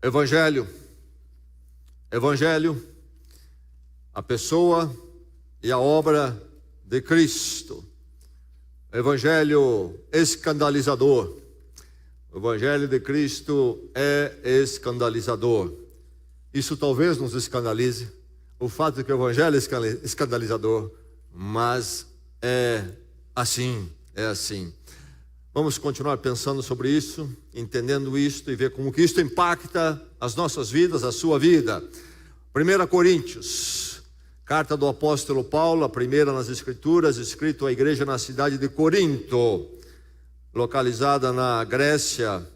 Evangelho, a pessoa e a obra de Cristo. Evangelho escandalizador. O Evangelho de Cristo é escandalizador. Isso talvez nos escandalize, o fato de que o Evangelho é escandalizador, mas é assim. Vamos continuar pensando sobre isso, entendendo isto e ver como que isto impacta as nossas vidas, a sua vida. 1 Coríntios, carta do apóstolo Paulo, a primeira nas Escrituras, escrito à igreja na cidade de Corinto, localizada na Grécia.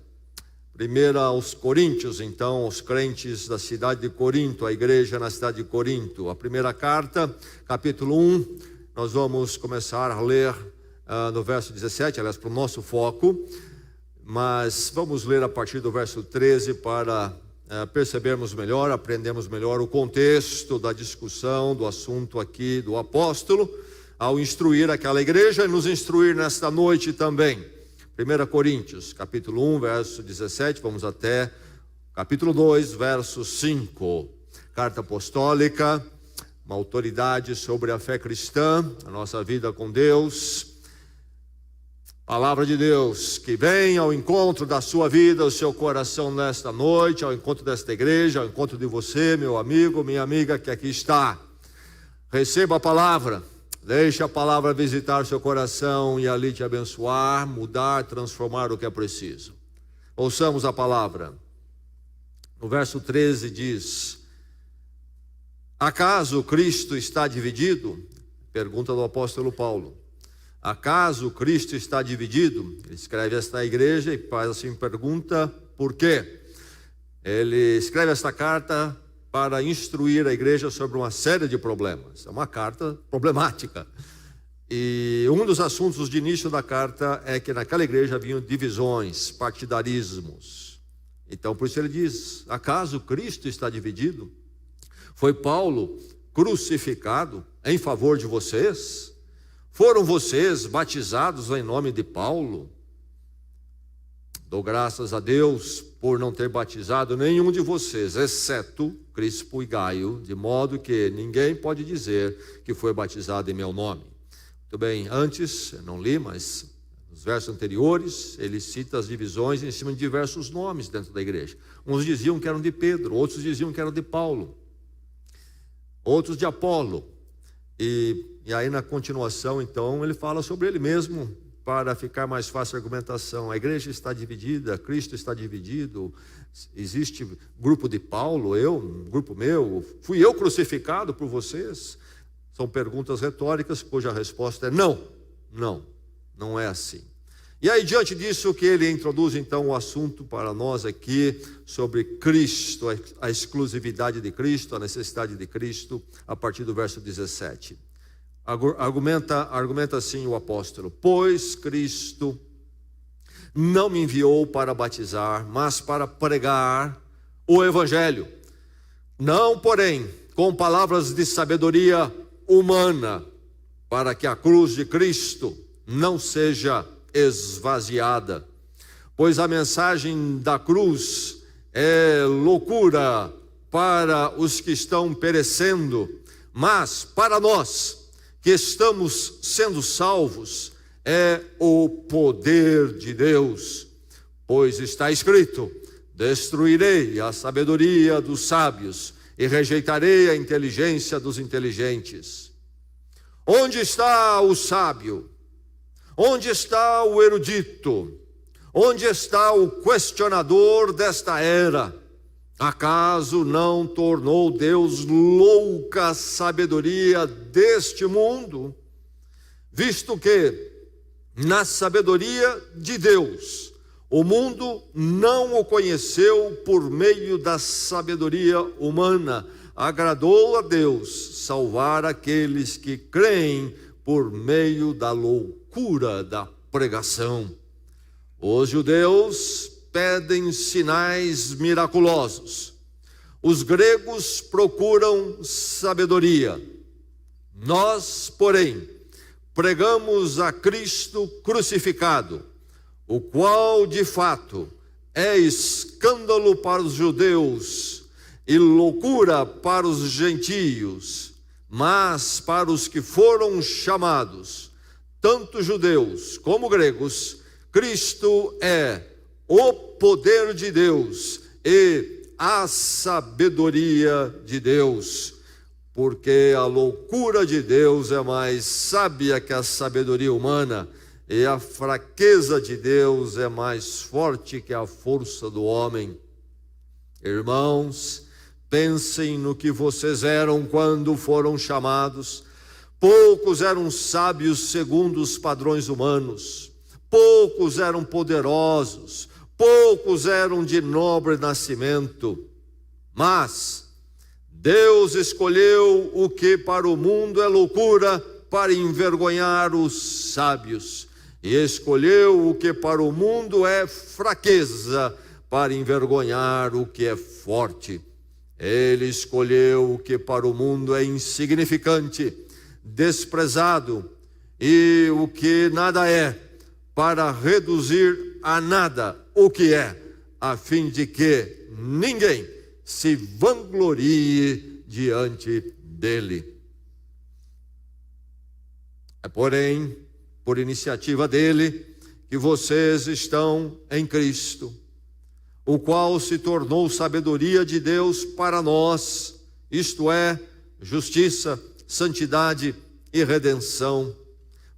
Primeira aos Coríntios, então, os crentes da cidade de Corinto, a igreja na cidade de Corinto. A primeira carta, capítulo 1, nós vamos começar a ler no verso 17, aliás, para o nosso foco, mas vamos ler a partir do verso 13 para percebermos melhor, aprendermos melhor o contexto da discussão, do assunto aqui do apóstolo, ao instruir aquela igreja e nos instruir nesta noite também. 1 Coríntios, capítulo 1, verso 17, vamos até capítulo 2, verso 5. Carta apostólica, uma autoridade sobre a fé cristã, a nossa vida com Deus. Palavra de Deus que vem ao encontro da sua vida, o seu coração nesta noite, ao encontro desta igreja, ao encontro de você, meu amigo, minha amiga que aqui está. Receba a palavra, deixe a palavra visitar seu coração e ali te abençoar, mudar, transformar o que é preciso. Ouçamos a palavra. No verso 13 diz: acaso Cristo está dividido? Pergunta do apóstolo Paulo. Acaso Cristo está dividido? Ele escreve esta igreja e faz assim pergunta, por quê? Ele escreve esta carta para instruir a igreja sobre uma série de problemas. É uma carta problemática. E um dos assuntos de início da carta é que naquela igreja haviam divisões, partidarismos. Então por isso ele diz: acaso Cristo está dividido? Foi Paulo crucificado em favor de vocês? Foram vocês batizados em nome de Paulo? Dou graças a Deus por não ter batizado nenhum de vocês, exceto Crispo e Gaio, de modo que ninguém pode dizer que foi batizado em meu nome. Muito bem, antes, eu não li, mas nos versos anteriores, ele cita as divisões em cima de diversos nomes dentro da igreja. Uns diziam que eram de Pedro, outros diziam que eram de Paulo, outros de Apolo. E aí na continuação, então, ele fala sobre ele mesmo, para ficar mais fácil a argumentação. A igreja está dividida, Cristo está dividido, existe grupo de Paulo, grupo meu, fui eu crucificado por vocês? São perguntas retóricas cuja resposta é não é assim. E aí diante disso que ele introduz então o assunto para nós aqui sobre Cristo, a exclusividade de Cristo, a necessidade de Cristo, a partir do verso 17. Argumenta assim o apóstolo: pois Cristo não me enviou para batizar, mas para pregar o Evangelho, não porém com palavras de sabedoria humana, para que a cruz de Cristo não seja esvaziada, pois a mensagem da cruz é loucura para os que estão perecendo, mas para nós que estamos sendo salvos é o poder de Deus, pois está escrito: destruirei a sabedoria dos sábios e rejeitarei a inteligência dos inteligentes. Onde está o sábio? Onde está o erudito? Onde está o questionador desta era? Acaso não tornou Deus louca a sabedoria deste mundo? Visto que, na sabedoria de Deus, o mundo não o conheceu por meio da sabedoria humana, agradou a Deus salvar aqueles que creem por meio da loucura da pregação. Os judeus pedem sinais miraculosos, os gregos procuram sabedoria. Nós, porém, pregamos a Cristo crucificado, o qual de fato é escândalo para os judeus e loucura para os gentios, mas para os que foram chamados, tanto judeus como gregos, Cristo é o poder de Deus e a sabedoria de Deus, porque a loucura de Deus é mais sábia que a sabedoria humana, e a fraqueza de Deus é mais forte que a força do homem. Irmãos, pensem no que vocês eram quando foram chamados. Poucos eram sábios segundo os padrões humanos, poucos eram poderosos, poucos eram de nobre nascimento, mas Deus escolheu o que para o mundo é loucura para envergonhar os sábios, e escolheu o que para o mundo é fraqueza para envergonhar o que é forte. Ele escolheu o que para o mundo é insignificante, desprezado, e o que nada é, para reduzir a nada o que é, a fim de que ninguém se vanglorie diante dele. É, porém, por iniciativa dele, que vocês estão em Cristo, o qual se tornou sabedoria de Deus para nós, isto é, justiça, santidade e redenção,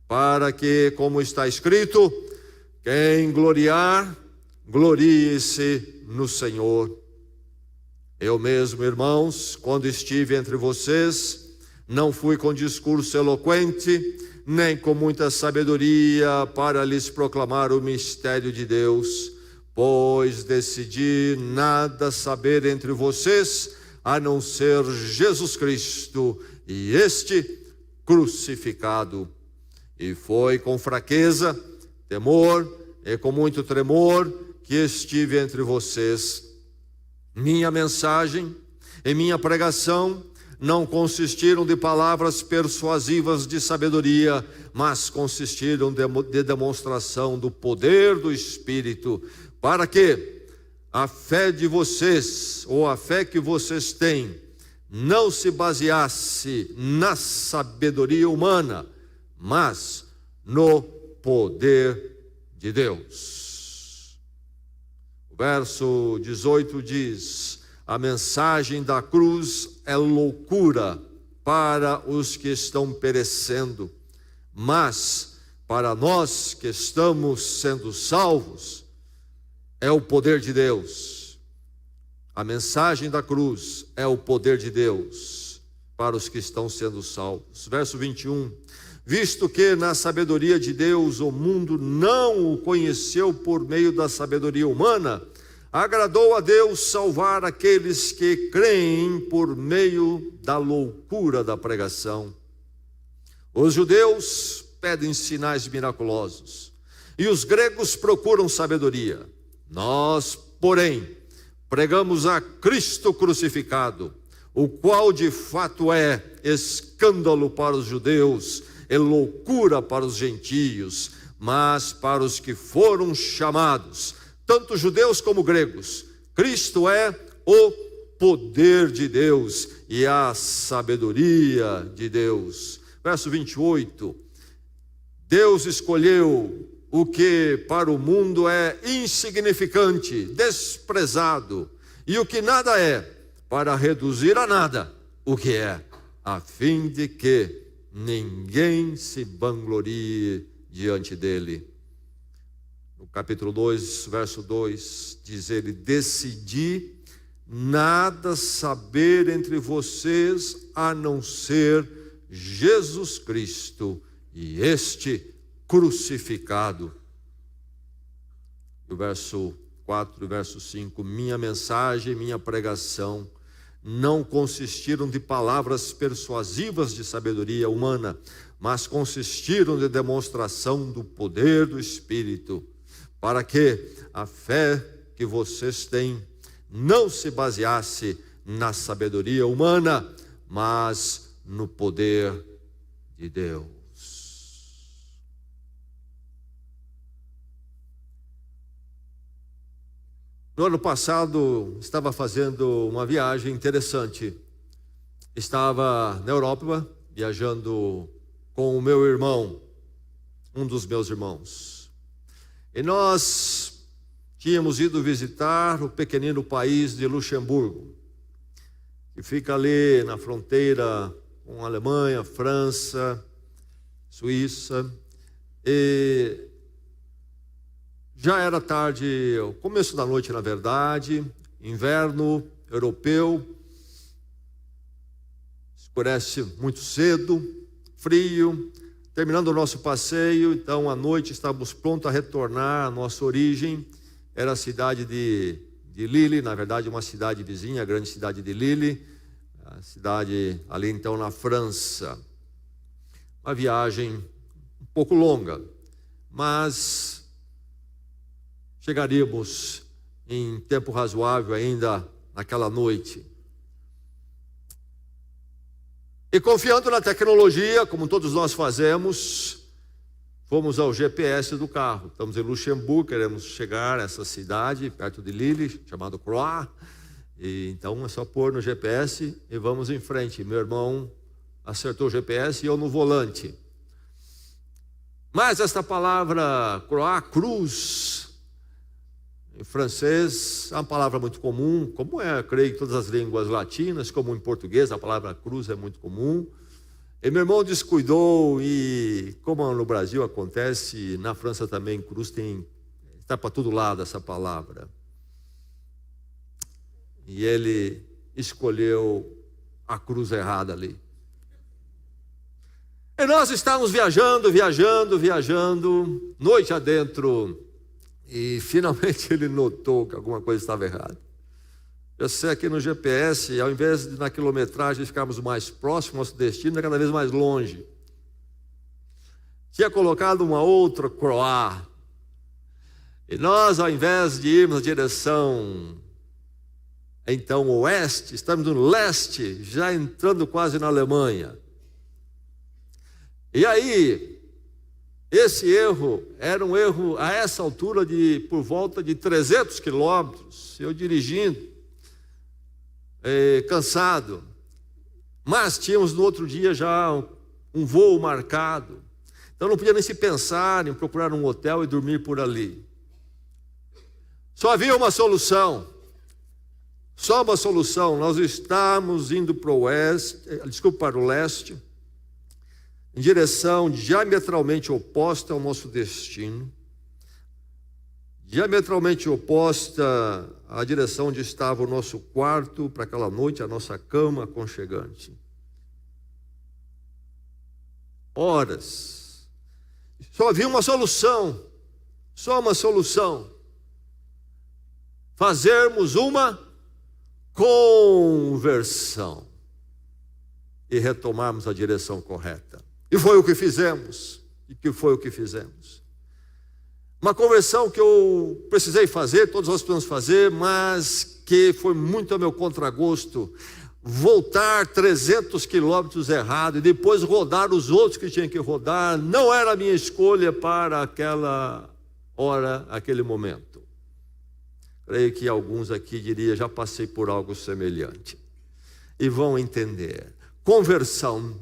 para que, como está escrito, quem gloriar, glorie-se no Senhor. Eu mesmo, irmãos, quando estive entre vocês, não fui com discurso eloquente, nem com muita sabedoria para lhes proclamar o mistério de Deus, pois decidi nada saber entre vocês, a não ser Jesus Cristo e este crucificado. E foi com fraqueza, temor e com muito tremor que estive entre vocês. Minha mensagem e minha pregação não consistiram de palavras persuasivas de sabedoria, mas consistiram de demonstração do poder do Espírito, para que a fé de vocês, ou a fé que vocês têm, não se baseasse na sabedoria humana, mas no poder de Deus. O verso 18 diz: a mensagem da cruz é loucura para os que estão perecendo, mas para nós que estamos sendo salvos, é o poder de Deus. A mensagem da cruz é o poder de Deus para os que estão sendo salvos. Verso 21: visto que na sabedoria de Deus o mundo não o conheceu por meio da sabedoria humana, agradou a Deus salvar aqueles que creem por meio da loucura da pregação. Os judeus pedem sinais miraculosos e os gregos procuram sabedoria. Nós, porém, pregamos a Cristo crucificado, o qual de fato é escândalo para os judeus e loucura para os gentios, mas para os que foram chamados, tanto judeus como gregos, Cristo é o poder de Deus e a sabedoria de Deus. Verso 28, Deus escolheu o que para o mundo é insignificante, desprezado, e o que nada é, para reduzir a nada o que é, a fim de que ninguém se vanglorie diante dele. No capítulo 2, verso 2, diz ele: decidi nada saber entre vocês, a não ser Jesus Cristo e este crucificado. O verso 4 e verso 5: minha mensagem, minha pregação não consistiram de palavras persuasivas de sabedoria humana, mas consistiram de demonstração do poder do Espírito, para que a fé que vocês têm não se baseasse na sabedoria humana, mas no poder de Deus. No ano passado, estava fazendo uma viagem interessante. Estava na Europa, viajando com o meu irmão, um dos meus irmãos. E nós tínhamos ido visitar o pequenino país de Luxemburgo, que fica ali na fronteira com a Alemanha, França, Suíça. E já era tarde, o começo da noite, na verdade, inverno europeu, escurece muito cedo, frio. Terminando o nosso passeio, então à noite estávamos prontos a retornar à nossa origem. Era a cidade de Lille, na verdade uma cidade vizinha, a grande cidade de Lille, a cidade ali então na França. Uma viagem um pouco longa, mas chegaríamos em tempo razoável ainda naquela noite. E confiando na tecnologia, como todos nós fazemos, fomos ao GPS do carro. Estamos em Luxemburgo, queremos chegar a essa cidade, perto de Lille, chamada Croix. E então é só pôr no GPS e vamos em frente. Meu irmão acertou o GPS e eu no volante. Mas esta palavra Croix, cruz, em francês, é uma palavra muito comum, como é, creio, em todas as línguas latinas, como em português, a palavra cruz é muito comum. E meu irmão descuidou, e como no Brasil acontece, na França também, cruz está para todo lado essa palavra. E ele escolheu a cruz errada ali. E nós estávamos viajando, noite adentro. E finalmente ele notou que alguma coisa estava errada. Eu sei aqui no GPS, ao invés de na quilometragem ficarmos mais próximos, nosso destino é cada vez mais longe. Tinha colocado uma outra Croix. E nós, ao invés de irmos na direção, então, oeste, estamos no leste, já entrando quase na Alemanha. E aí, esse erro era um erro a essa altura de por volta de 300 quilômetros, eu dirigindo, cansado, mas tínhamos no outro dia já um voo marcado, então não podia nem se pensar em procurar um hotel e dormir por ali. Só havia uma solução, nós estávamos indo para o leste, em direção diametralmente oposta ao nosso destino, diametralmente oposta à direção onde estava o nosso quarto para aquela noite, a nossa cama aconchegante. Horas. Só havia uma solução, fazermos uma conversão e retomarmos a direção correta. E foi o que fizemos. Uma conversão que eu precisei fazer, todos nós precisamos fazer, mas que foi muito ao meu contragosto. Voltar 300 quilômetros errado e depois rodar os outros que tinha que rodar, não era a minha escolha para aquela hora, aquele momento. Creio que alguns aqui diriam, já passei por algo semelhante. E vão entender. Conversão,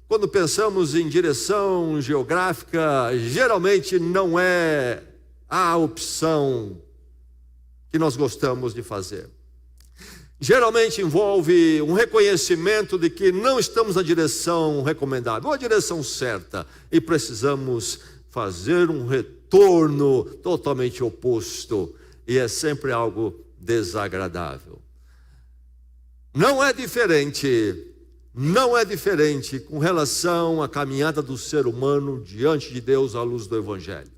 quando pensamos em direção geográfica, geralmente não é a opção que nós gostamos de fazer. Geralmente envolve um reconhecimento de que não estamos na direção recomendável, ou a direção certa, e precisamos fazer um retorno totalmente oposto, e é sempre algo desagradável. Não é diferente com relação à caminhada do ser humano diante de Deus à luz do Evangelho.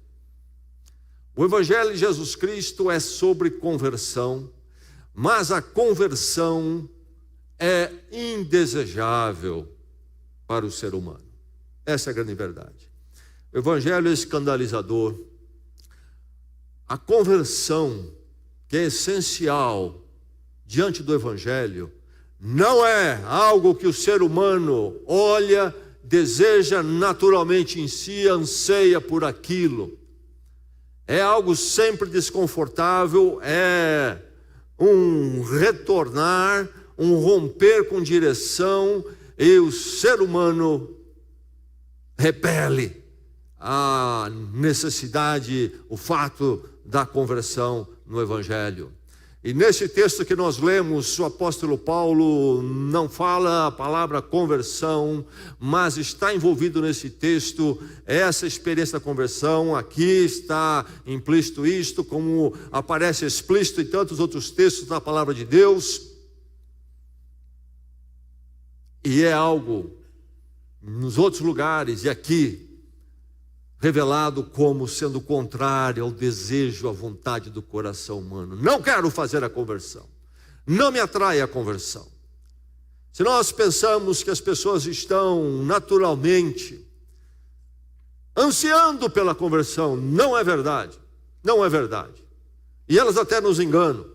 O Evangelho de Jesus Cristo é sobre conversão, mas a conversão é indesejável para o ser humano. Essa é a grande verdade. O Evangelho é escandalizador. A conversão, que é essencial diante do Evangelho, não é algo que o ser humano olha, deseja naturalmente em si, anseia por aquilo. é algo sempre desconfortável, é um retornar, um romper com direção, e o ser humano repele a necessidade, o fato da conversão no Evangelho. E nesse texto que nós lemos, o apóstolo Paulo não fala a palavra conversão, mas está envolvido nesse texto essa experiência da conversão. Aqui está implícito isto, como aparece explícito em tantos outros textos da palavra de Deus. E é algo nos outros lugares e aqui revelado como sendo contrário ao desejo, à vontade do coração humano. Não quero fazer a conversão, não me atrai a conversão. Se nós pensamos que as pessoas estão naturalmente ansiando pela conversão, não é verdade, não é verdade. E elas até nos enganam,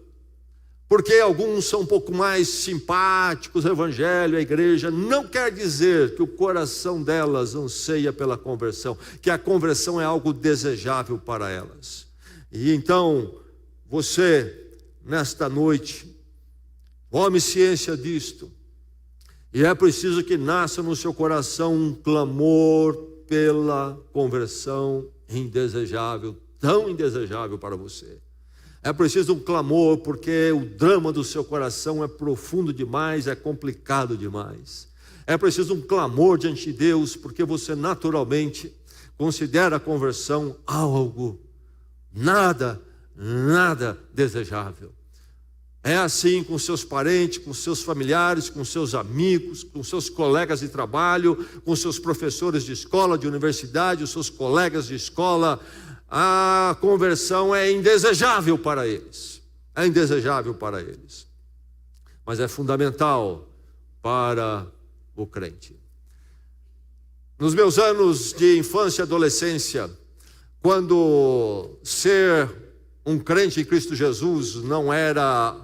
porque alguns são um pouco mais simpáticos ao Evangelho, à igreja. Não quer dizer que o coração delas anseia pela conversão, que a conversão é algo desejável para elas. E então, você, nesta noite, tome ciência disto. E é preciso que nasça no seu coração um clamor pela conversão indesejável, tão indesejável para você. É preciso um clamor, porque o drama do seu coração é profundo demais, é complicado demais. É preciso um clamor diante de Deus, porque você naturalmente considera a conversão algo nada desejável. É assim com seus parentes, com seus familiares, com seus amigos, com seus colegas de trabalho, com seus professores de escola, de universidade, os seus colegas de escola. A conversão é indesejável para eles. É indesejável para eles. Mas é fundamental para o crente. Nos meus anos de infância e adolescência, quando ser um crente em Cristo Jesus não era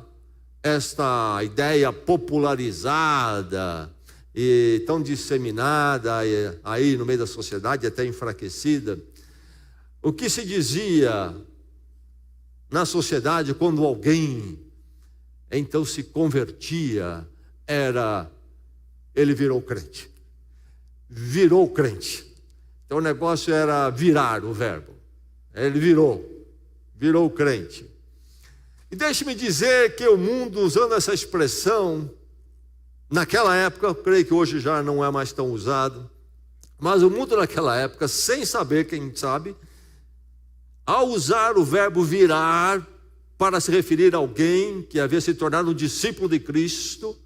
esta ideia popularizada e tão disseminada aí no meio da sociedade, até enfraquecida, o que se dizia na sociedade quando alguém então se convertia era: ele virou crente. Virou crente. Então o negócio era virar o verbo. Ele virou crente. E deixe-me dizer que o mundo, usando essa expressão, naquela época, eu creio que hoje já não é mais tão usado, mas o mundo naquela época, sem saber, quem sabe, ao usar o verbo virar para se referir a alguém que havia se tornado um discípulo de Cristo,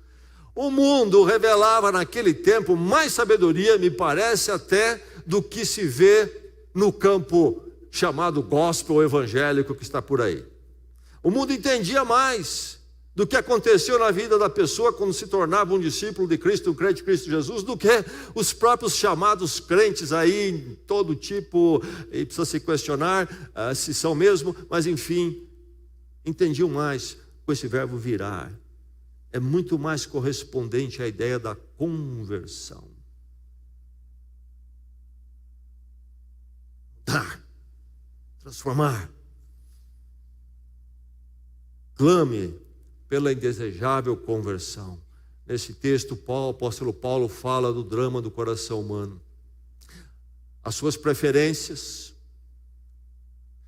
o mundo revelava naquele tempo mais sabedoria, me parece, até do que se vê no campo chamado gospel evangélico que está por aí. O mundo entendia mais do que aconteceu na vida da pessoa quando se tornava um discípulo de Cristo, um crente de Cristo Jesus, do que os próprios chamados crentes aí, todo tipo, e precisa se questionar se são mesmo, mas enfim, entendiam mais com esse verbo virar. É muito mais correspondente à ideia da conversão. Dar, transformar. Clame pela indesejável conversão. Nesse texto, o apóstolo Paulo fala do drama do coração humano. As suas preferências,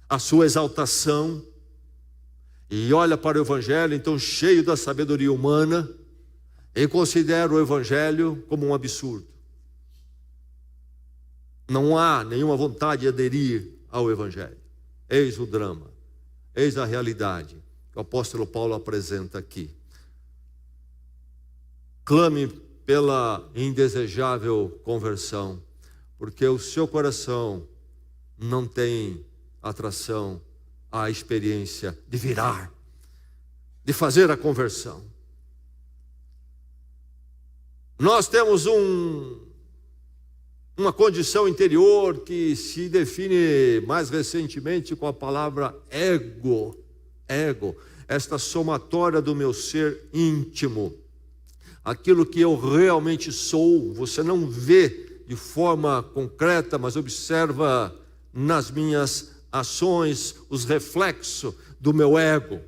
a sua exaltação, e olha para o Evangelho, então cheio da sabedoria humana, e considera o Evangelho como um absurdo. Não há nenhuma vontade de aderir ao Evangelho. Eis o drama, eis a realidade que o apóstolo Paulo apresenta aqui. Clame pela indesejável conversão, porque o seu coração não tem atração à experiência de virar, de fazer a conversão. Nós temos uma condição interior que se define mais recentemente com a palavra ego. Ego, esta somatória do meu ser íntimo, aquilo que eu realmente sou. Você não vê de forma concreta, mas observa nas minhas ações, os reflexos do meu ego.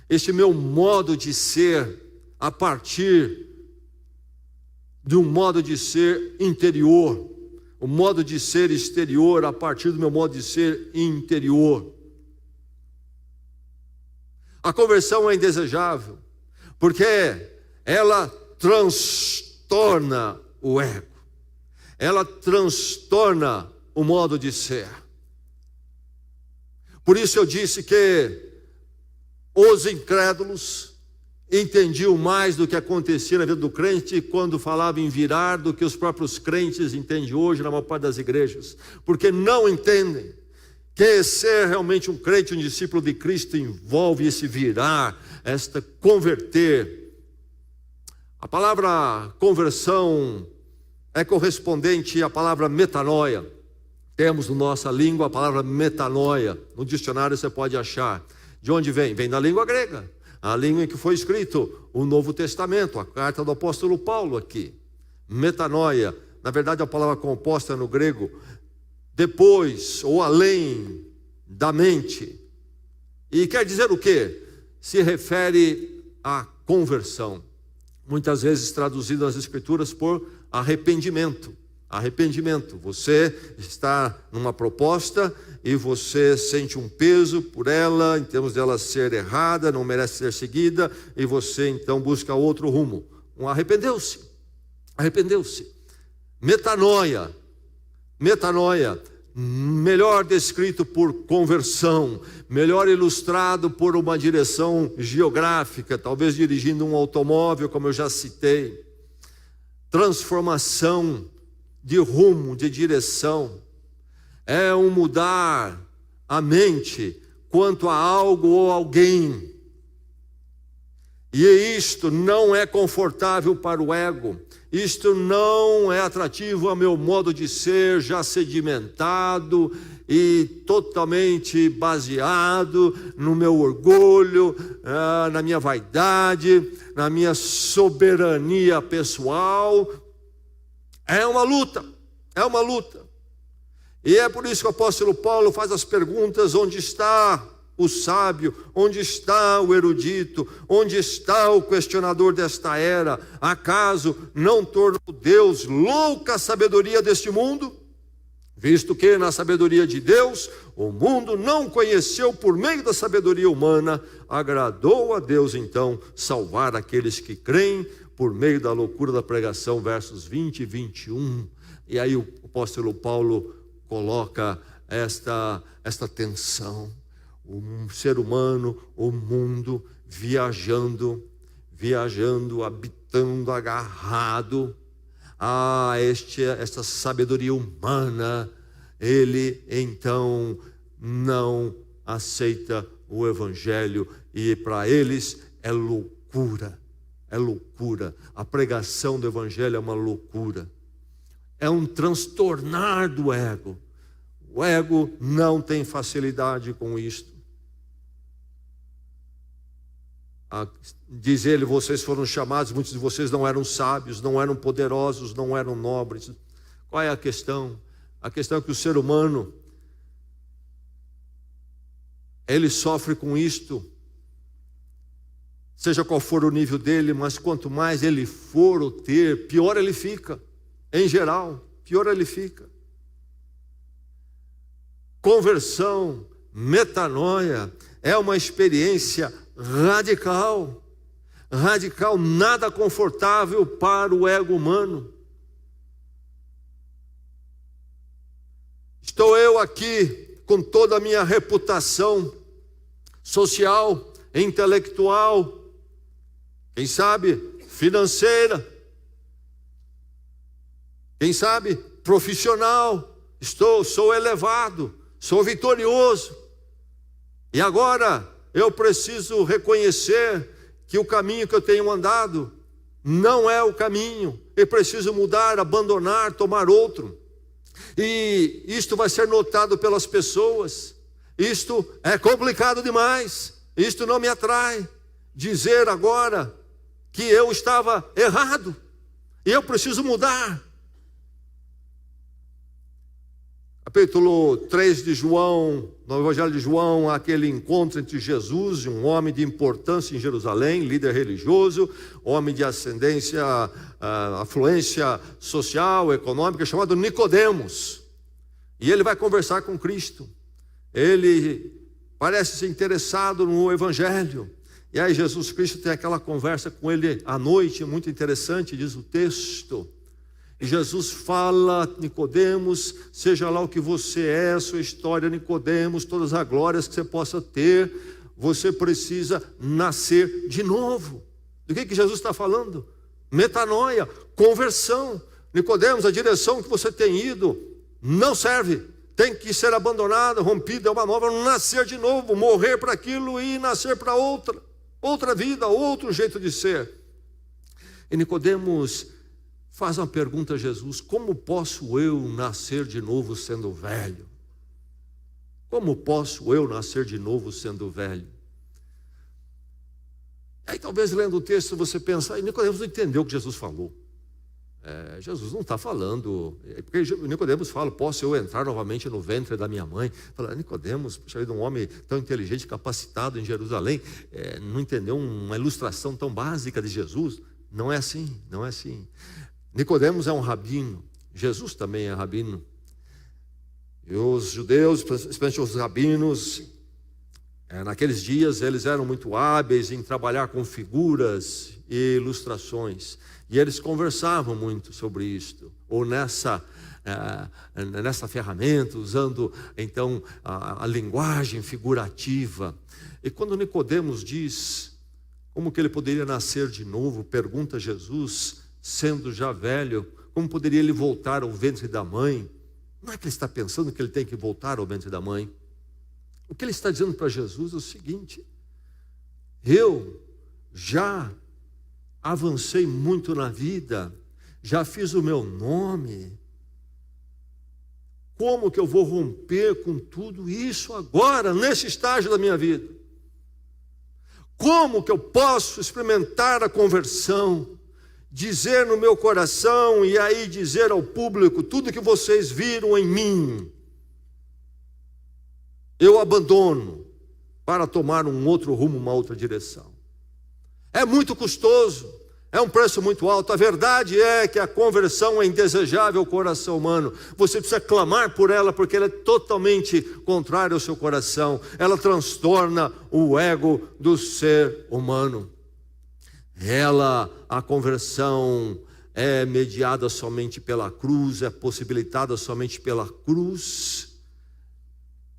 Este meu modo de ser a partir de um modo de ser interior. O modo de ser exterior a partir do meu modo de ser interior. A conversão é indesejável, porque ela transtorna o ego. Ela transtorna o modo de ser. Por isso eu disse que os incrédulos entendiam mais do que acontecia na vida do crente quando falava em virar do que os próprios crentes entendem hoje na maior parte das igrejas. Porque não entendem que ser realmente um crente, um discípulo de Cristo envolve esse virar, esta converter. A palavra conversão é correspondente à palavra metanoia. Temos na nossa língua a palavra metanoia. No dicionário você pode achar. De onde vem? Vem da língua grega. A língua em que foi escrito o Novo Testamento, a carta do apóstolo Paulo aqui. Metanoia, na verdade a palavra composta no grego, depois ou além da mente. E quer dizer o quê? Se refere à conversão. Muitas vezes traduzido nas escrituras por arrependimento. Arrependimento. Você está numa proposta e você sente um peso por ela, em termos dela ser errada, não merece ser seguida, e você então busca outro rumo. Arrependeu-se. Arrependeu-se. Metanoia. Metanoia. Melhor descrito por conversão, melhor ilustrado por uma direção geográfica, talvez dirigindo um automóvel, como eu já citei. Transformação de rumo, de direção. É um mudar a mente quanto a algo ou alguém. E isto não é confortável para o ego. Isto não é atrativo ao meu modo de ser, já sedimentado e totalmente baseado no meu orgulho, na minha vaidade, na minha soberania pessoal. É uma luta, é uma luta. E é por isso que o apóstolo Paulo faz as perguntas: onde está o sábio? Onde está o erudito? Onde está o questionador desta era? Acaso não tornou Deus louca a sabedoria deste mundo? Visto que na sabedoria de Deus, o mundo não conheceu por meio da sabedoria humana, agradou a Deus então salvar aqueles que creem por meio da loucura da pregação, versos 20 e 21. E aí o apóstolo Paulo coloca esta tensão. O ser humano, o mundo, viajando, habitando, agarrado a esta sabedoria humana. Ele então não aceita o evangelho e para eles é loucura. É loucura. A pregação do evangelho é uma loucura. É um transtornar do ego. O ego não tem facilidade com isto. Diz ele: vocês foram chamados, muitos de vocês não eram sábios, não eram poderosos, não eram nobres. Qual é a questão? A questão é que o ser humano, ele sofre com isto, seja qual for o nível dele, mas quanto mais ele for ou ter, pior ele fica. Em geral, pior ele fica. Conversão, metanoia, é uma experiência radical, nada confortável para o ego humano. Estou eu aqui com toda a minha reputação social, intelectual, quem sabe financeira, quem sabe profissional. Sou elevado, sou vitorioso. E agora eu preciso reconhecer que o caminho que eu tenho andado não é o caminho. Eu preciso mudar, abandonar, tomar outro. E isto vai ser notado pelas pessoas. Isto é complicado demais. Isto não me atrai. Dizer agora que eu estava errado e eu preciso mudar. Capítulo 3 de João, no Evangelho de João, há aquele encontro entre Jesus e um homem de importância em Jerusalém, líder religioso, homem de ascendência, afluência social, econômica, chamado Nicodemos. E ele vai conversar com Cristo. Ele parece ser interessado no Evangelho. E aí Jesus Cristo tem aquela conversa com ele à noite, muito interessante, diz o texto. E Jesus fala: Nicodemos, seja lá o que você é, sua história, Nicodemos, todas as glórias que você possa ter, você precisa nascer de novo. Do que Jesus está falando? Metanoia, conversão. Nicodemos, a direção que você tem ido não serve, tem que ser abandonada, rompida, é uma nova, nascer de novo, morrer para aquilo e nascer para outra vida, outro jeito de ser. E Nicodemos faz uma pergunta a Jesus: como posso eu nascer de novo sendo velho? Como posso eu nascer de novo sendo velho? Aí talvez lendo o texto você pensa: Nicodemos não entendeu o que Jesus falou. Jesus não está falando, porque Nicodemos fala: posso eu entrar novamente no ventre da minha mãe? Fala: Nicodemos, puxa vida, um homem tão inteligente, capacitado em Jerusalém, não entendeu uma ilustração tão básica de Jesus? Não é assim, não é assim. Nicodemos é um rabino, Jesus também é rabino. E os judeus, especialmente os rabinos, naqueles dias eles eram muito hábeis em trabalhar com figuras e ilustrações. E eles conversavam muito sobre isto, ou nessa ferramenta, usando então a linguagem figurativa. E quando Nicodemos diz como que ele poderia nascer de novo, pergunta Jesus, sendo já velho, como poderia ele voltar ao ventre da mãe? Não é que ele está pensando que ele tem que voltar ao ventre da mãe. O que ele está dizendo para Jesus é o seguinte: eu já avancei muito na vida, já fiz o meu nome, como que eu vou romper com tudo isso agora, nesse estágio da minha vida? Como que eu posso experimentar a conversão, dizer no meu coração e aí dizer ao público: tudo que vocês viram em mim, eu abandono para tomar um outro rumo, uma outra direção? É muito custoso, é um preço muito alto. A verdade é que a conversão é indesejável ao coração humano. Você precisa clamar por ela, porque ela é totalmente contrária ao seu coração. Ela transtorna o ego do ser humano. A conversão é mediada somente pela cruz, é possibilitada somente pela cruz.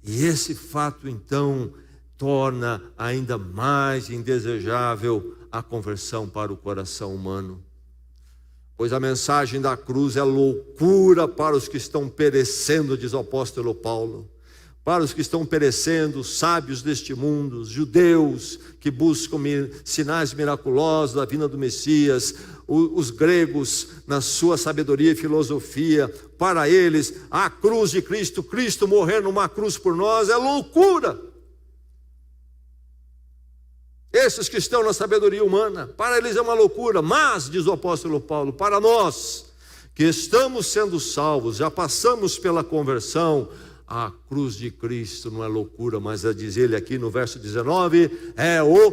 E esse fato então torna ainda mais indesejável a conversão para o coração humano. Pois a mensagem da cruz é loucura para os que estão perecendo, diz o apóstolo Paulo. Para os que estão perecendo, sábios deste mundo, judeus que buscam sinais miraculosos da vinda do Messias, os gregos na sua sabedoria e filosofia, para eles a cruz de Cristo, Cristo morrer numa cruz por nós é loucura. Esses que estão na sabedoria humana, para eles é uma loucura. Mas, diz o apóstolo Paulo, para nós que estamos sendo salvos, já passamos pela conversão, a cruz de Cristo não é loucura, mas diz ele aqui no verso 19, é o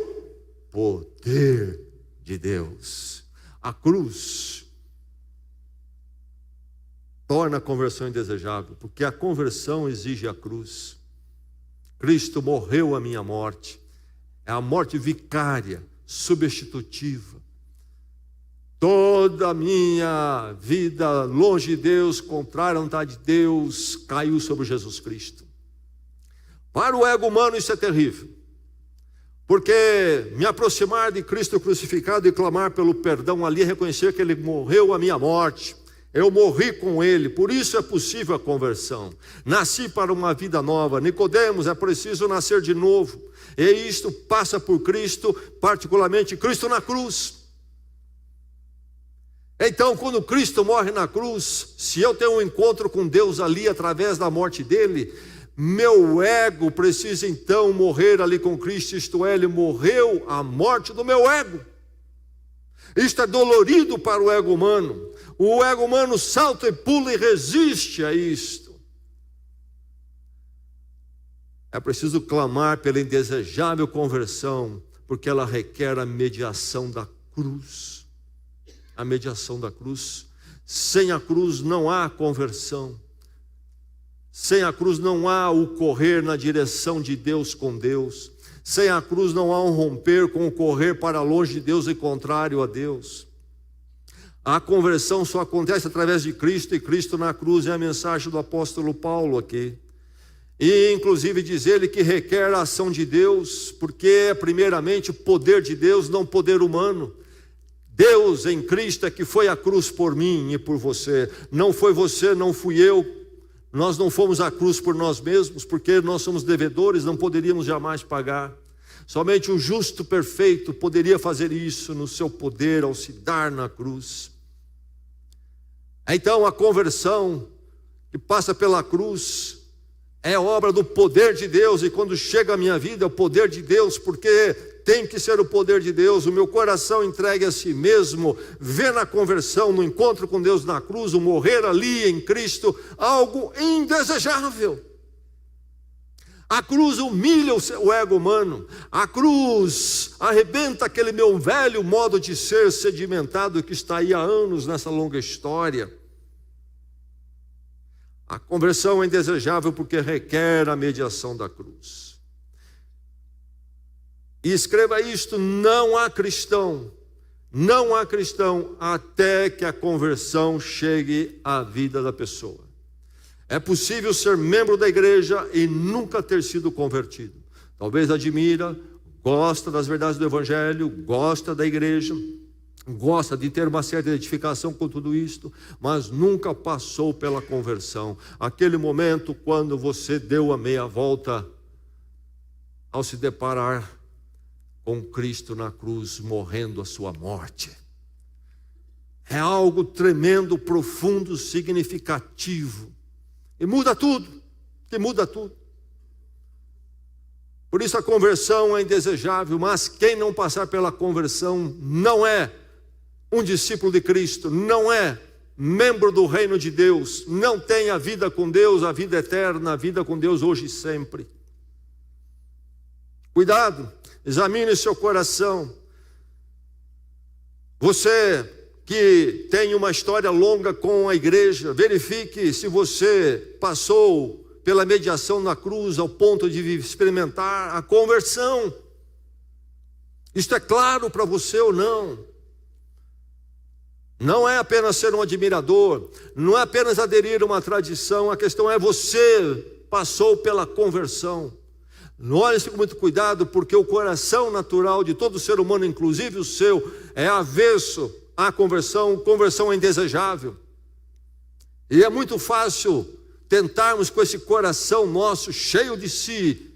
poder de Deus. A cruz torna a conversão indesejável, porque a conversão exige a cruz. Cristo morreu a minha morte. É a morte vicária, substitutiva. Toda a minha vida longe de Deus, contrária à vontade de Deus, caiu sobre Jesus Cristo. Para o ego humano isso é terrível, porque me aproximar de Cristo crucificado e clamar pelo perdão ali, reconhecer que Ele morreu a minha morte, eu morri com Ele, por isso é possível a conversão. Nasci para uma vida nova. Nicodemos, é preciso nascer de novo, e isto passa por Cristo, particularmente Cristo na cruz. Então, quando Cristo morre na cruz, se eu tenho um encontro com Deus ali através da morte dele, meu ego precisa então morrer ali com Cristo, isto é, ele morreu a morte do meu ego. Isto é dolorido para o ego humano. O ego humano salta e pula e resiste a isto. É preciso clamar pela indesejável conversão, porque ela requer a mediação da cruz. A mediação da cruz. Sem a cruz não há conversão. Sem a cruz não há o correr na direção de Deus com Deus. Sem a cruz não há um romper com o correr para longe de Deus e contrário a Deus. A conversão só acontece através de Cristo, e Cristo na cruz é a mensagem do apóstolo Paulo aqui. E inclusive diz ele que requer a ação de Deus, porque é primeiramente o poder de Deus, não poder humano. Deus em Cristo é que foi à cruz por mim e por você. Não foi você, não fui eu. Nós não fomos à cruz por nós mesmos, porque nós somos devedores, não poderíamos jamais pagar. Somente o justo perfeito poderia fazer isso no seu poder ao se dar na cruz. Então a conversão que passa pela cruz é obra do poder de Deus, e quando chega a minha vida é o poder de Deus, porque tem que ser o poder de Deus. O meu coração entregue a si mesmo, vê na conversão, no encontro com Deus na cruz, o morrer ali em Cristo, algo indesejável. A cruz humilha o ego humano, a cruz arrebenta aquele meu velho modo de ser sedimentado que está aí há anos nessa longa história. A conversão é indesejável porque requer a mediação da cruz. E escreva isto: não há cristão até que a conversão chegue à vida da pessoa. É possível ser membro da igreja e nunca ter sido convertido. Talvez admira, gosta das verdades do evangelho, gosta da igreja, gosta de ter uma certa identificação com tudo isto, mas nunca passou pela conversão. Aquele momento quando você deu a meia volta ao se deparar com Cristo na cruz, morrendo a sua morte. É algo tremendo, profundo, significativo. E muda tudo. Por isso a conversão é indesejável, mas quem não passar pela conversão não é um discípulo de Cristo, não é membro do reino de Deus, não tem a vida com Deus, a vida eterna, a vida com Deus hoje e sempre. Cuidado, examine seu coração. Você que tem uma história longa com a igreja, verifique se você passou pela mediação na cruz ao ponto de experimentar a conversão. Isto é claro para você ou não? Não é apenas ser um admirador, não é apenas aderir a uma tradição, a questão é você passou pela conversão. Olhe-se com muito cuidado, porque o coração natural de todo ser humano, inclusive o seu, é avesso à conversão. Conversão é indesejável. E é muito fácil tentarmos com esse coração nosso cheio de si,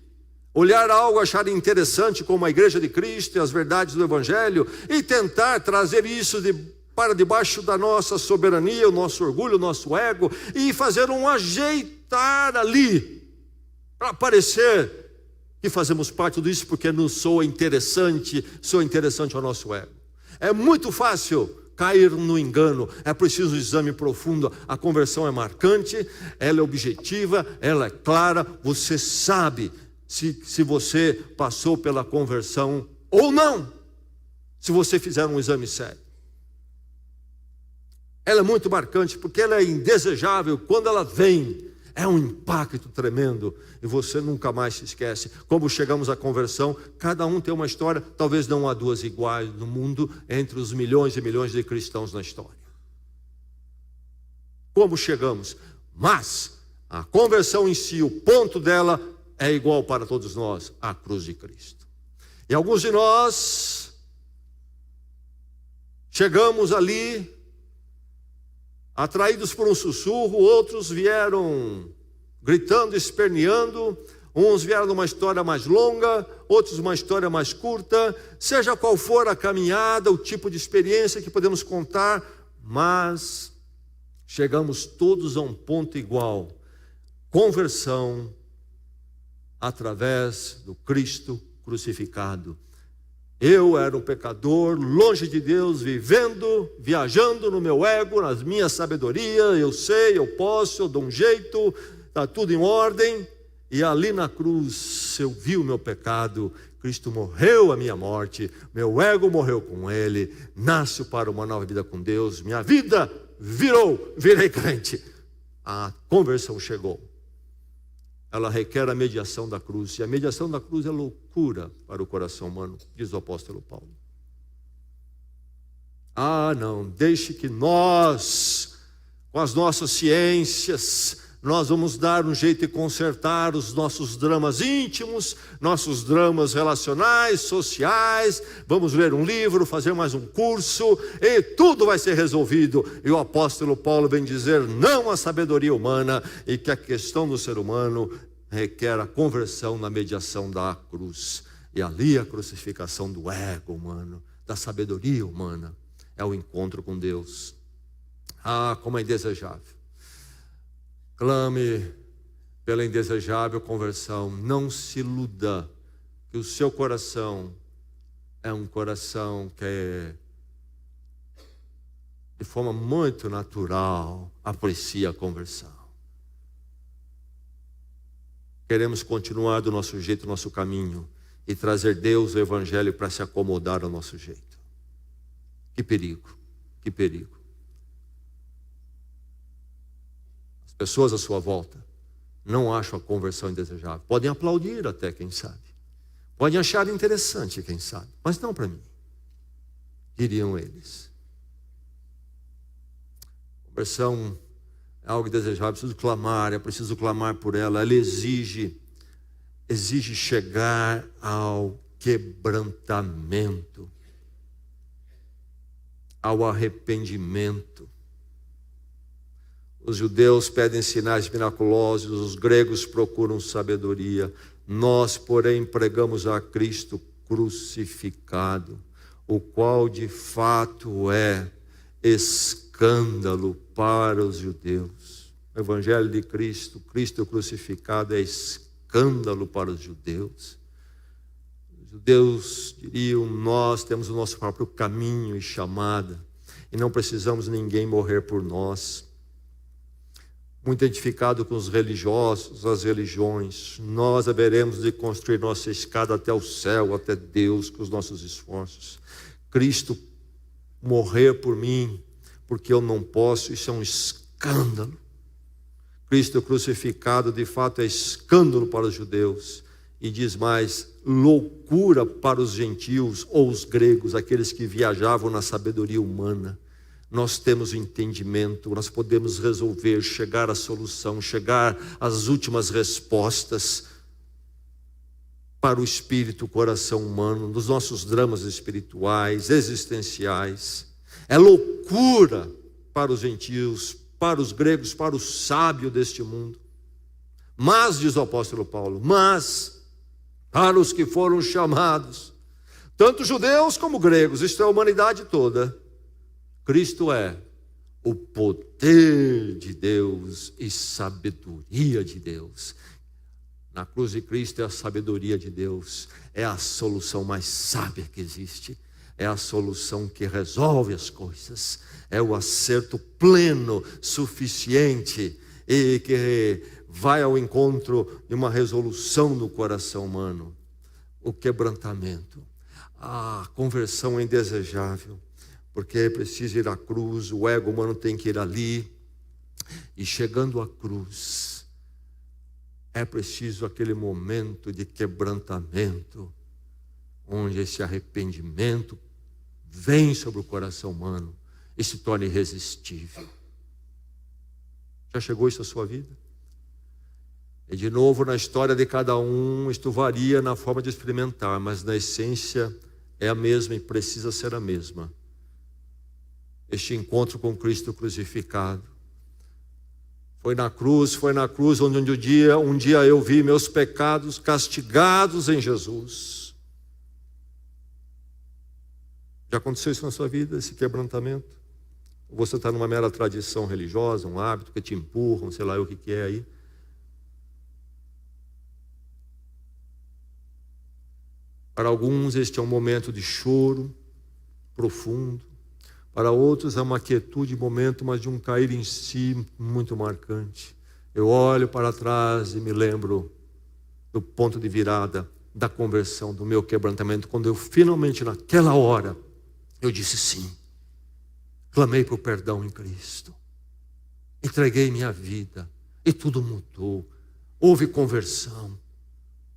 olhar algo, achar interessante como a igreja de Cristo e as verdades do evangelho, e tentar trazer isso para debaixo da nossa soberania, o nosso orgulho, o nosso ego, e fazer um ajeitar ali, para parecer que fazemos parte disso, porque não sou interessante ao nosso ego. É muito fácil cair no engano, é preciso um exame profundo. A conversão é marcante, ela é objetiva, ela é clara, você sabe se você passou pela conversão ou não, se você fizer um exame sério. Ela é muito marcante, porque ela é indesejável. Quando ela vem, é um impacto tremendo, e você nunca mais se esquece. Como chegamos à conversão, cada um tem uma história, talvez não há duas iguais no mundo, entre os milhões e milhões de cristãos na história. Como chegamos? Mas a conversão em si, o ponto dela é igual para todos nós, a cruz de Cristo. E alguns de nós chegamos ali atraídos por um sussurro, outros vieram gritando, esperneando, uns vieram numa história mais longa, outros uma história mais curta. Seja qual for a caminhada, o tipo de experiência que podemos contar, mas chegamos todos a um ponto igual: conversão através do Cristo crucificado. Eu era um pecador, longe de Deus, vivendo, viajando no meu ego, nas minhas sabedorias. Eu sei, eu posso, eu dou um jeito, está tudo em ordem. E ali na cruz eu vi o meu pecado, Cristo morreu a minha morte, meu ego morreu com Ele, nasço para uma nova vida com Deus, minha vida virei crente. A conversão chegou. Ela requer a mediação da cruz, e a mediação da cruz é loucura para o coração humano, diz o apóstolo Paulo. Não, deixe que nós, com as nossas ciências, nós vamos dar um jeito de consertar os nossos dramas íntimos, nossos dramas relacionais, sociais, vamos ler um livro, fazer mais um curso, e tudo vai ser resolvido. E o apóstolo Paulo vem dizer não à sabedoria humana, e que a questão do ser humano requer a conversão na mediação da cruz. E ali a crucificação do ego humano, da sabedoria humana, é o encontro com Deus. Como é indesejável. Clame pela indesejável conversão. Não se iluda que o seu coração é um coração que de forma muito natural aprecia a conversão. Queremos continuar do nosso jeito, do nosso caminho, e trazer Deus, o Evangelho, para se acomodar ao nosso jeito. Que perigo, que perigo. Pessoas à sua volta não acham a conversão indesejável. Podem aplaudir até, quem sabe. Podem achar interessante, quem sabe. Mas não para mim, diriam eles. Conversão é algo desejável, é preciso clamar por ela. Ela exige chegar ao quebrantamento, ao arrependimento. Os judeus pedem sinais miraculosos, os gregos procuram sabedoria. Nós, porém, pregamos a Cristo crucificado, o qual de fato é escândalo para os judeus. O Evangelho de Cristo, Cristo crucificado, é escândalo para os judeus. Os judeus diriam: nós temos o nosso próprio caminho e chamada, e não precisamos ninguém morrer por nós. Muito identificado com os religiosos, as religiões, nós haveremos de construir nossa escada até o céu, até Deus, com os nossos esforços. Cristo morrer por mim, porque eu não posso, isso é um escândalo. Cristo crucificado, de fato, é escândalo para os judeus, e diz mais, loucura para os gentios ou os gregos, aqueles que viajavam na sabedoria humana. Nós temos o entendimento, nós podemos resolver, chegar à solução, chegar às últimas respostas para o espírito, o coração humano, nos nossos dramas espirituais, existenciais. É loucura para os gentios, para os gregos, para o sábio deste mundo. Mas, diz o apóstolo Paulo, mas para os que foram chamados, tanto judeus como gregos, isto é a humanidade toda, Cristo é o poder de Deus e sabedoria de Deus. Na cruz de Cristo é a sabedoria de Deus, é a solução mais sábia que existe, é a solução que resolve as coisas, é o acerto pleno, suficiente e que vai ao encontro de uma resolução no coração humano. O quebrantamento, a conversão é indesejável, porque é preciso ir à cruz, o ego humano tem que ir ali, e chegando à cruz, é preciso aquele momento de quebrantamento, onde esse arrependimento vem sobre o coração humano e se torna irresistível. Já chegou isso à sua vida? E de novo, na história de cada um, isto varia na forma de experimentar, mas na essência é a mesma e precisa ser a mesma. Este encontro com Cristo crucificado. Foi na cruz onde um dia eu vi meus pecados castigados em Jesus. Já aconteceu isso na sua vida, esse quebrantamento? Ou você está numa mera tradição religiosa, um hábito que te empurram, sei lá o que é aí? Para alguns este é um momento de choro profundo. Para outros é uma quietude, momento, mas de um cair em si muito marcante. Eu olho para trás e me lembro do ponto de virada da conversão, do meu quebrantamento, quando eu finalmente, naquela hora, eu disse sim. Clamei por perdão em Cristo. Entreguei minha vida e tudo mudou. Houve conversão.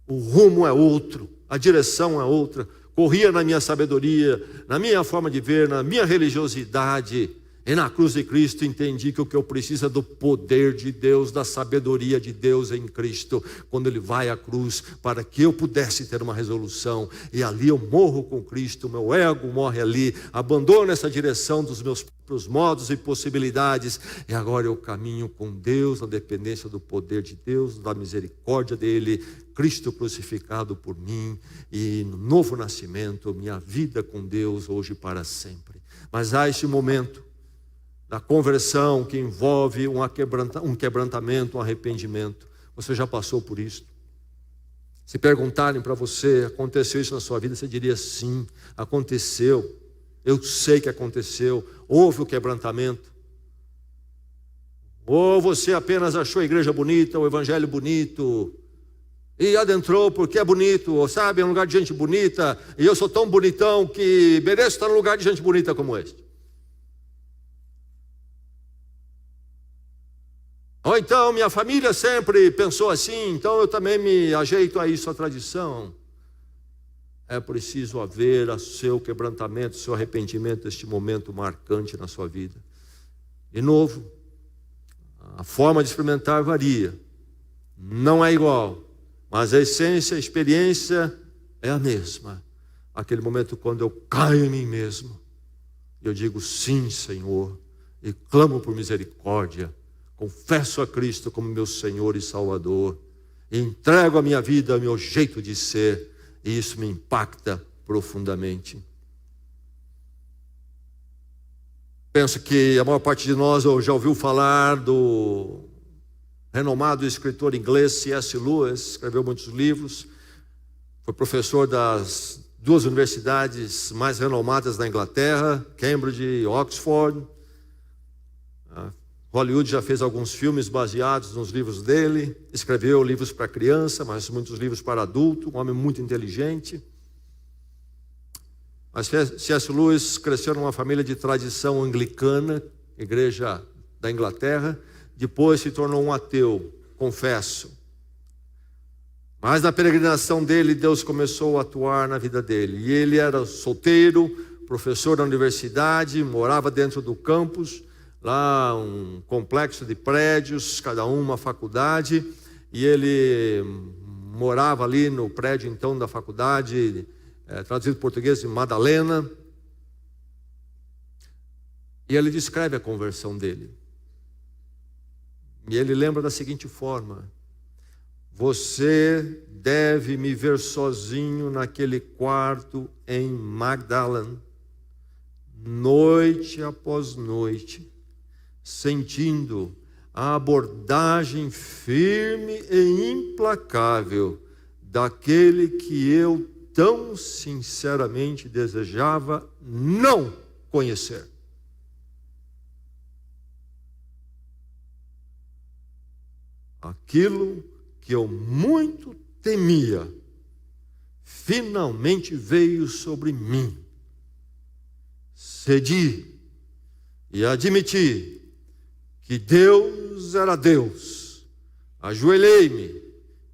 O rumo é outro, a direção é outra. Corria na minha sabedoria, na minha forma de ver, na minha religiosidade. E na cruz de Cristo entendi que o que eu preciso é do poder de Deus, da sabedoria de Deus em Cristo, quando Ele vai à cruz, para que eu pudesse ter uma resolução. E ali eu morro com Cristo, meu ego morre ali, abandono essa direção dos meus próprios modos e possibilidades, e agora eu caminho com Deus, na dependência do poder de Deus, da misericórdia dEle, Cristo crucificado por mim, e no novo nascimento, minha vida com Deus hoje e para sempre. Mas há este momento da conversão que envolve um quebrantamento, um arrependimento. Você já passou por isso? Se perguntarem para você, aconteceu isso na sua vida? Você diria sim, aconteceu. Eu sei que aconteceu. Houve o quebrantamento. Ou você apenas achou a igreja bonita, o evangelho bonito, e adentrou porque é bonito, ou sabe, é um lugar de gente bonita, e eu sou tão bonitão que mereço estar num lugar de gente bonita como este. Ou então, minha família sempre pensou assim, então eu também me ajeito a isso, a tradição. É preciso haver o seu quebrantamento, o seu arrependimento, este momento marcante na sua vida. De novo, a forma de experimentar varia, não é igual, mas a essência, a experiência é a mesma. Aquele momento quando eu caio em mim mesmo, eu digo sim, Senhor, e clamo por misericórdia. Confesso a Cristo como meu Senhor e Salvador. E entrego a minha vida, o meu jeito de ser. E isso me impacta profundamente. Penso que a maior parte de nós já ouviu falar do renomado escritor inglês C.S. Lewis. Escreveu muitos livros. Foi professor das duas universidades mais renomadas da Inglaterra, Cambridge e Oxford. Hollywood já fez alguns filmes baseados nos livros dele, escreveu livros para criança, mas muitos livros para adulto, um homem muito inteligente. Mas C.S. Lewis cresceu numa família de tradição anglicana, igreja da Inglaterra, depois se tornou um ateu, confesso. Mas na peregrinação dele, Deus começou a atuar na vida dele. E ele era solteiro, professor da universidade, morava dentro do campus, lá um complexo de prédios, cada um uma faculdade, e ele morava ali no prédio então da faculdade, traduzido em português de Madalena, e ele descreve a conversão dele, e ele lembra da seguinte forma: você deve me ver sozinho naquele quarto em Magdalen, noite após noite, sentindo a abordagem firme e implacável daquele que eu tão sinceramente desejava não conhecer. Aquilo que eu muito temia finalmente veio sobre mim. Cedi e admiti que Deus era Deus. Ajoelhei-me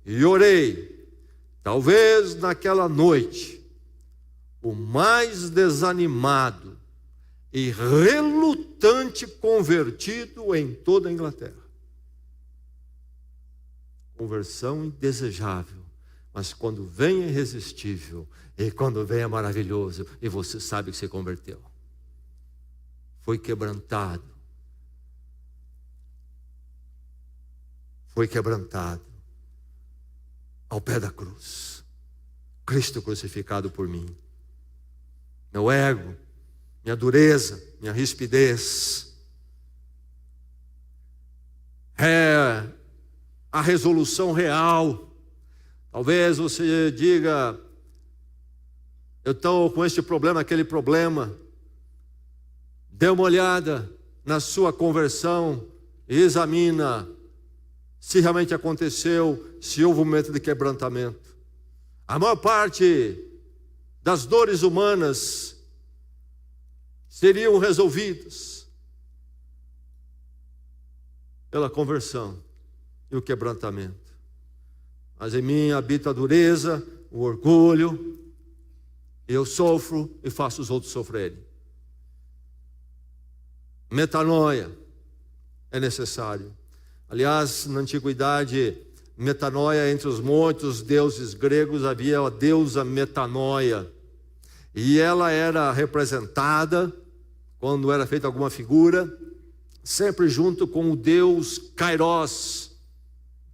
e orei. Talvez naquela noite, o mais desanimado e relutante convertido em toda a Inglaterra. Conversão indesejável, mas quando vem é irresistível, e quando vem é maravilhoso, e você sabe que se converteu. Foi quebrantado. Foi quebrantado ao pé da cruz. Cristo crucificado por mim. Meu ego, minha dureza, minha rispidez. É a resolução real. Talvez você diga: eu estou com este problema, aquele problema. Dê uma olhada na sua conversão e examina se realmente aconteceu, se houve um momento de quebrantamento. A maior parte das dores humanas seriam resolvidas pela conversão e o quebrantamento. Mas em mim habita a dureza, o orgulho, e eu sofro e faço os outros sofrerem. Metanoia é necessário. Aliás, na antiguidade, metanoia, entre os muitos deuses gregos, havia a deusa Metanoia. E ela era representada, quando era feita alguma figura, sempre junto com o deus Kairos.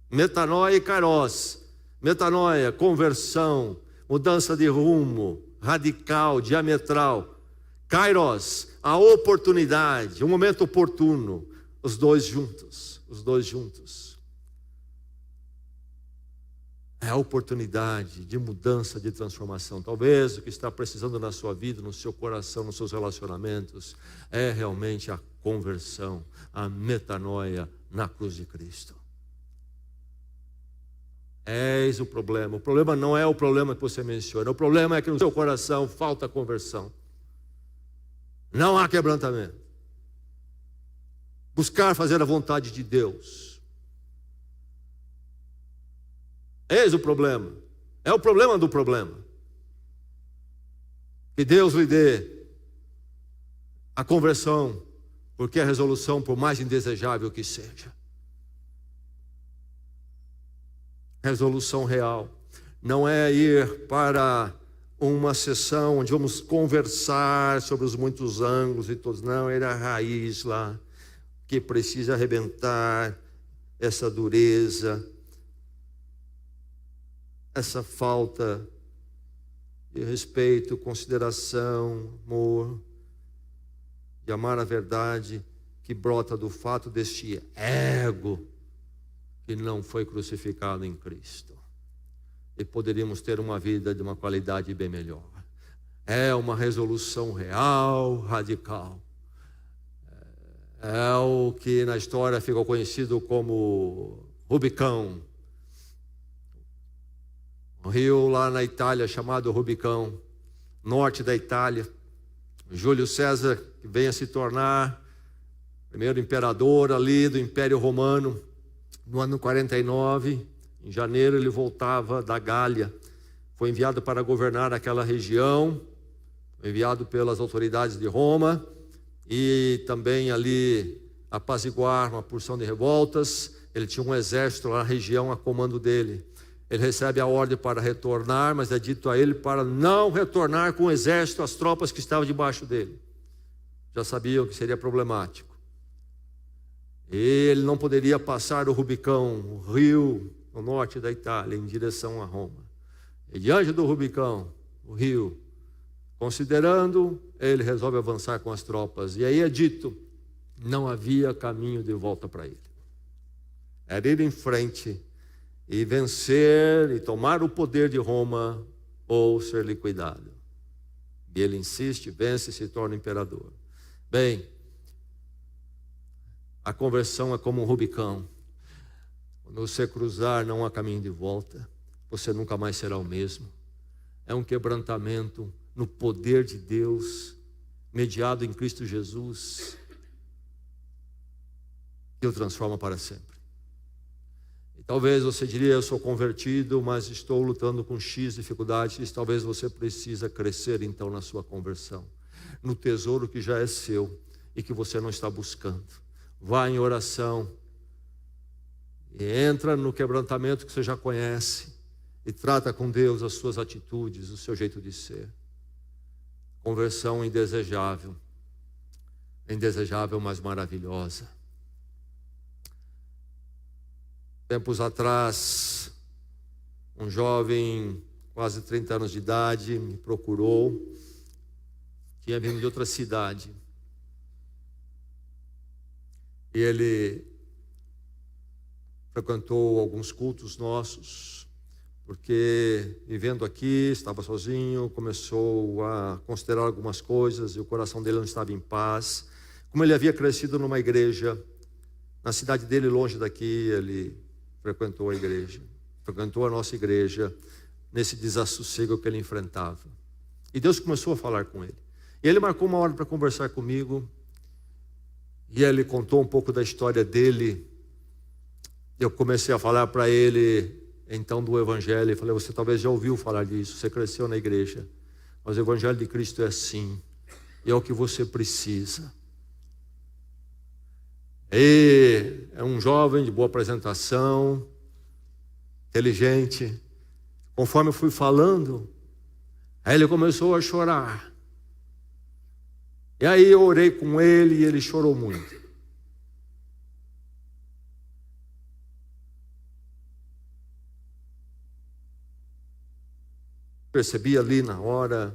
Metanoia e Kairos. Metanoia, conversão, mudança de rumo, radical, diametral. Kairos, a oportunidade, o momento oportuno. Os dois juntos, os dois juntos. É a oportunidade de mudança, de transformação. Talvez o que está precisando na sua vida, no seu coração, nos seus relacionamentos, é realmente a conversão, a metanoia na cruz de Cristo. Eis o problema. O problema não é o problema que você menciona. O problema é que no seu coração falta conversão. Não há quebrantamento. Buscar fazer a vontade de Deus. Eis o problema. É o problema do problema. Que Deus lhe dê a conversão, porque a resolução, por mais indesejável que seja. Resolução real. Não é ir para uma sessão onde vamos conversar sobre os muitos ângulos e todos. Não, é a raiz lá, que precisa arrebentar essa dureza, essa falta de respeito, consideração, amor, de amar a verdade, que brota do fato deste ego que não foi crucificado em Cristo. E poderíamos ter uma vida de uma qualidade bem melhor. É uma resolução real, radical. É o que na história ficou conhecido como Rubicão. Um rio lá na Itália chamado Rubicão, norte da Itália. Júlio César, que vem a se tornar primeiro imperador ali do Império Romano, no ano 49, em janeiro ele voltava da Gália. Foi enviado para governar aquela região, enviado pelas autoridades de Roma, e também ali apaziguar uma porção de revoltas. Ele tinha um exército lá na região a comando dele. Ele recebe a ordem para retornar, mas é dito a ele para não retornar com o exército, as tropas que estavam debaixo dele. Já sabiam que seria problemático. Ele não poderia passar o Rubicão, o rio no norte da Itália, em direção a Roma. E diante do Rubicão, o rio, considerando, ele resolve avançar com as tropas. E aí é dito, não havia caminho de volta para ele. Era ir em frente e vencer e tomar o poder de Roma ou ser liquidado. E ele insiste, vence e se torna imperador. Bem, a conversão é como um Rubicão. Quando você cruzar, não há caminho de volta. Você nunca mais será o mesmo. É um quebrantamento no poder de Deus, mediado em Cristo Jesus, que o transforma para sempre. E talvez você diria, eu sou convertido, mas estou lutando com X dificuldades. Talvez você precisa crescer então na sua conversão, no tesouro que já é seu e que você não está buscando. Vá em oração e entra no quebrantamento que você já conhece e trata com Deus as suas atitudes, o seu jeito de ser. Conversão indesejável, mas maravilhosa. Tempos atrás, um jovem, quase 30 anos de idade, me procurou, tinha vindo de outra cidade. E ele frequentou alguns cultos nossos, porque vivendo aqui, estava sozinho, começou a considerar algumas coisas e o coração dele não estava em paz. Como ele havia crescido numa igreja, na cidade dele, longe daqui, ele frequentou a igreja, frequentou a nossa igreja nesse desassossego que ele enfrentava. E Deus começou a falar com ele. E ele marcou uma hora para conversar comigo. E ele contou um pouco da história dele. Eu comecei a falar para ele, então, do Evangelho. Eu falei, você talvez já ouviu falar disso, você cresceu na igreja. Mas o Evangelho de Cristo é assim. E é o que você precisa. E é um jovem de boa apresentação, inteligente. Conforme eu fui falando, aí ele começou a chorar. E aí eu orei com ele e ele chorou muito. Percebi ali na hora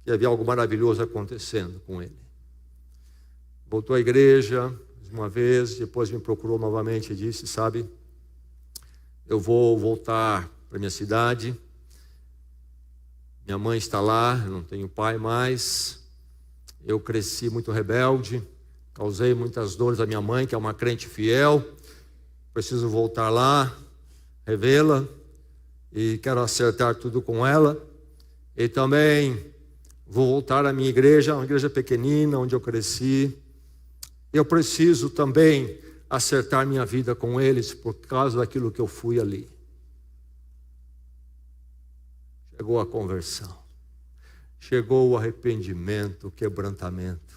que havia algo maravilhoso acontecendo com ele. Voltou à igreja uma vez, depois me procurou novamente e disse, sabe, eu vou voltar para minha cidade. Minha mãe está lá, eu não tenho pai mais. Eu cresci muito rebelde, causei muitas dores à minha mãe, que é uma crente fiel. Preciso voltar lá, revê-la, e quero acertar tudo com ela. E também vou voltar à minha igreja, uma igreja pequenina, onde eu cresci. Eu preciso também acertar minha vida com eles, por causa daquilo que eu fui ali. Chegou a conversão. Chegou o arrependimento, o quebrantamento.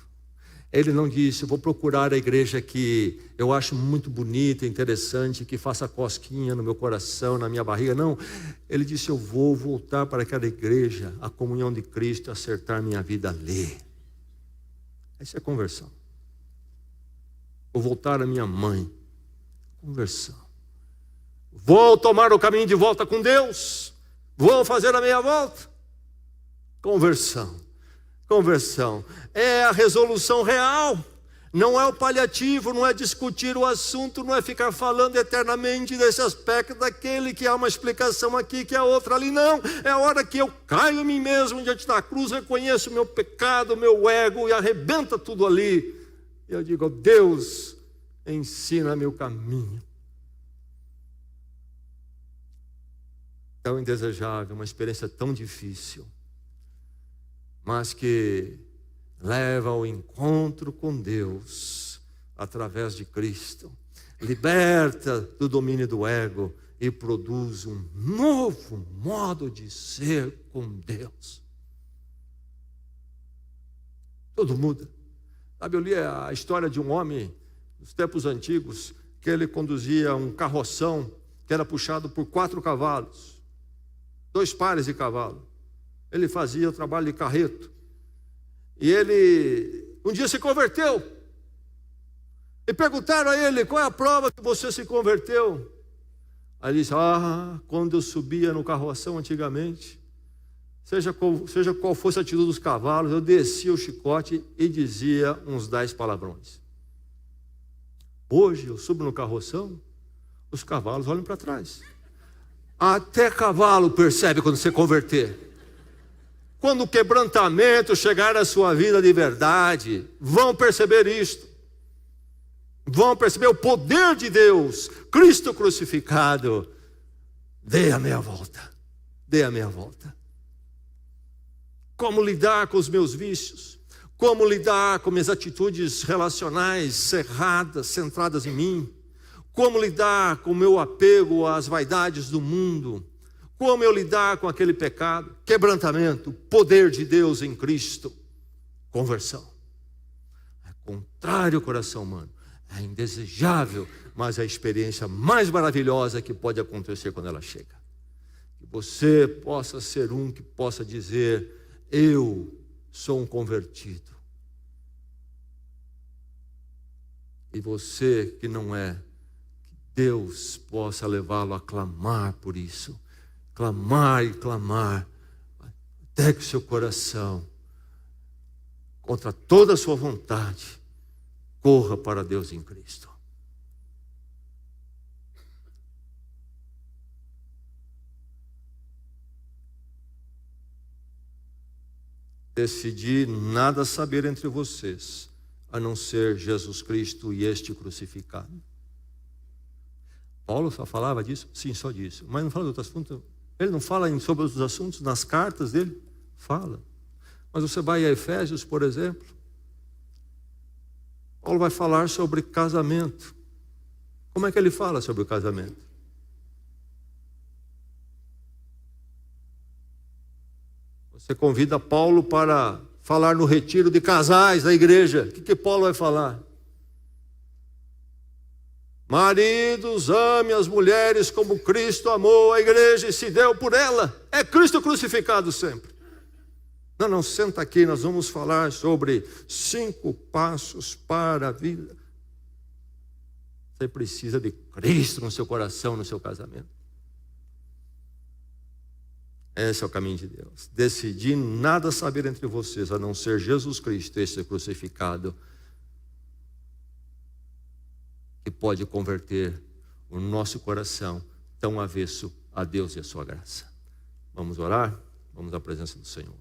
Ele não disse, vou procurar a igreja que eu acho muito bonita, interessante, que faça cosquinha no meu coração, na minha barriga. Não, ele disse, eu vou voltar para aquela igreja, a comunhão de Cristo, acertar minha vida ali. Essa é a conversão. Vou voltar à minha mãe. Conversão. Vou tomar o caminho de volta com Deus. Vou fazer a meia volta. Conversão. Conversão. É a resolução real. Não é o paliativo, não é discutir o assunto, não é ficar falando eternamente desse aspecto, daquele que há uma explicação aqui, que há outra ali. Não, é a hora que eu caio em mim mesmo diante da cruz, reconheço o meu pecado, o meu ego e arrebenta tudo ali. E eu digo, Deus, ensina-me o caminho. Tão indesejável, uma experiência tão difícil, mas que leva ao encontro com Deus através de Cristo, liberta do domínio do ego e produz um novo modo de ser com Deus. Tudo muda. Sabe, eu li a história de um homem nos tempos antigos, que ele conduzia um carroção que era puxado por 4 cavalos, 2 pares de cavalo. Ele fazia o trabalho de carreto. E ele um dia se converteu. E perguntaram a ele, qual é a prova que você se converteu? Aí ele disse, quando eu subia no carroção antigamente, seja qual fosse a atitude dos cavalos, eu descia o chicote e dizia uns 10 palavrões. Hoje eu subo no carroção, os cavalos olham para trás. Até cavalo percebe quando você converter. Quando o quebrantamento chegar à sua vida de verdade, vão perceber isto. Vão perceber o poder de Deus, Cristo crucificado. Dê a meia volta. Dê a meia volta. Como lidar com os meus vícios? Como lidar com minhas atitudes relacionais cerradas, centradas em mim? Como lidar com o meu apego às vaidades do mundo? Como eu lidar com aquele pecado? Quebrantamento, poder de Deus em Cristo. Conversão. É contrário ao coração humano. É indesejável, mas é a experiência mais maravilhosa que pode acontecer quando ela chega. Que você possa ser um que possa dizer, eu sou um convertido. E você que não é, que Deus possa levá-lo a clamar por isso. Clamar e clamar, até que o seu coração, contra toda a sua vontade, corra para Deus em Cristo. Decidi nada saber entre vocês, a não ser Jesus Cristo e este crucificado. Paulo só falava disso? Sim, só disso. Mas não fala de outros assuntos. Ele não fala sobre outros assuntos nas cartas dele? Fala. Mas você vai a Efésios, por exemplo. Paulo vai falar sobre casamento. Como é que ele fala sobre o casamento? Você convida Paulo para falar no retiro de casais da igreja. O que Paulo vai falar? Maridos, ame as mulheres como Cristo amou a igreja e se deu por ela. É Cristo crucificado sempre. Não, senta aqui, nós vamos falar sobre 5 passos para a vida. Você precisa de Cristo no seu coração, no seu casamento. Esse é o caminho de Deus. Decidi nada saber entre vocês, a não ser Jesus Cristo, esse crucificado, que pode converter o nosso coração tão avesso a Deus e a sua graça. Vamos orar? Vamos à presença do Senhor.